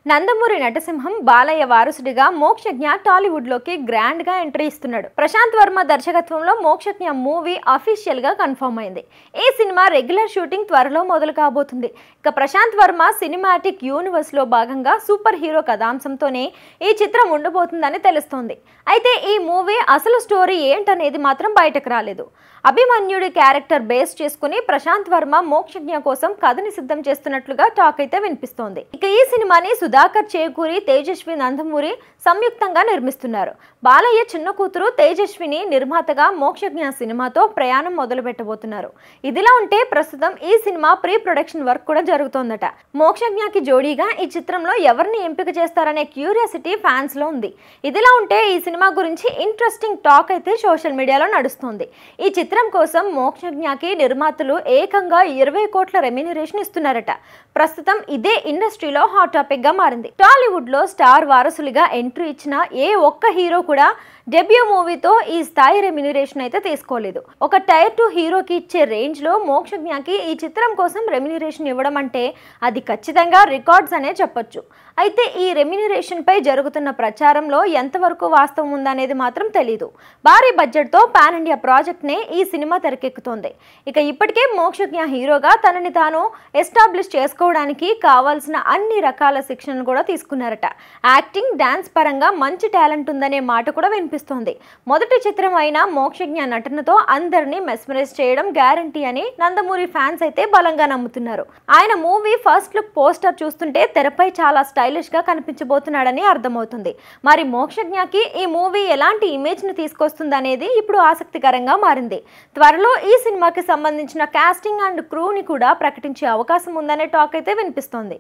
నందమూరి నటసింహం బాలయ్య వారసుడిగా మోక్షజ్ఞ టాలీవుడ్ లోకి గ్రాండ్ గా ఎంట్రీ ఇస్తున్నాడు. ప్రశాంత్ వర్మ దర్శకత్వంలో మోక్షజ్ఞ మూవీ అఫీషియల్ గా కన్ఫర్మ్ అయింది. ఈ సినిమా రెగ్యులర్ షూటింగ్ త్వరలో మొదలు కాబోతుంది. ఇక ప్రశాంత్ వర్మ సినిమాటిక్ యూనివర్స్ లో భాగంగా సూపర్ హీరో కథాంశంతోనే ఈ చిత్రం ఉండబోతుందని తెలుస్తోంది. అయితే ఈ మూవీ అసలు స్టోరీ ఏంటనేది మాత్రం బయటకు రాలేదు. అభిమన్యుడి క్యారెక్టర్ బేస్ చేసుకుని ప్రశాంత్ వర్మ మోక్షజ్ఞ కోసం కథని సిద్ధం చేస్తున్నట్లుగా టాక్ అయితే వినిపిస్తోంది. ఇక ఈ సినిమాని సుధాకర్ చేకూరి, తేజస్వి నందమూరి సంయుక్తంగా నిర్మిస్తున్నారు. బాలయ్య చిన్న కూతురు తేజస్విని నిర్మాతగా మోక్షజ్ఞ సినిమాతో ప్రయాణం మొదలు పెట్టబోతున్నారు. ఇదిలా ఉంటే ప్రస్తుతం ఈ సినిమా ప్రీ ప్రొడక్షన్ వర్క్ కూడా జరుగుతోందట. మోక్షజ్ఞకి జోడీగా ఈ చిత్రంలో ఎవరిని ఎంపిక చేస్తారనే క్యూరియాసిటీ ఫ్యాన్స్ లో ఉంది. ఇదిలా ఉంటే ఈ సినిమా గురించి ఇంట్రెస్టింగ్ టాక్ అయితే సోషల్ మీడియాలో నడుస్తోంది. ఈ చిత్రం కోసం మోక్షజ్ఞకి నిర్మాతలు ఏకంగా 20 కోట్ల రెమ్యూనరేషన్ ఇస్తున్నారట. ప్రస్తుతం ఇదే ఇండస్ట్రీలో హాట్ టాపిక్ గా మారింది. టాలీవుడ్ లో స్టార్ వారసులుగా ఎంట్రీ ఇచ్చిన ఏ ఒక్క హీరో కూడా డెబ్యూ మూవీతో ఈ స్థాయి రెమ్యూనరేషన్ అయితే తీసుకోలేదు. ఒక టైర్ 2 హీరోకి ఇచ్చే రేంజ్ లో మోక్షజ్ఞకి ఈ చిత్రం కోసం రెమ్యూనరేషన్ ఇవ్వడం అంటే అది ఖచ్చితంగా రికార్డ్స్ అనే చెప్పొచ్చు. అయితే ఈ రెమ్యూనరేషన్ పై జరుగుతున్న ప్రచారంలో ఎంతవరకు వాస్తవం ఉందనేది మాత్రం తెలీదు. భారీ బడ్జెట్ తో పాన్ ఇండియా ప్రాజెక్ట్ నే ఈ సినిమా తెరకెక్కుతోంది. ఇక ఇప్పటికే మోక్షజ్ఞ హీరోగా తనని తాను ఎస్టాబ్లిష్ చేసుకోవడానికి కావాల్సిన అన్ని రకాల శిక్షణను కూడా తీసుకున్నారట. యాక్టింగ్, డాన్స్ పరంగా మంచి టాలెంట్ ఉందనే మాట కూడా వినిపిస్తోంది. మొదటి చిత్రం అయిన మోక్షజ్ఞ నటనతో అందరినీ మెస్మరైజ్ చేయడం గ్యారంటీ అని నందమూరి ఫ్యాన్స్ అయితే బలంగా నమ్ముతున్నారు. ఆయన మూవీ ఫస్ట్ లుక్ పోస్టర్ చూస్తుంటే తెరపై చాలా స్టైలిష్ గా కనిపించబోతున్నాడని అర్థమవుతుంది. మరి మోక్షజ్ఞకి ఈ మూవీ ఎలాంటి ఇమేజ్ ని తీసుకొస్తుందనేది ఇప్పుడు ఆసక్తికరంగా మారింది. త్వరలో ఈ సినిమాకి సంబంధించిన కాస్టింగ్ అండ్ క్రూని కూడా ప్రకటించే అవకాశం ఉందనే టాక్ అయితే వినిపిస్తోంది.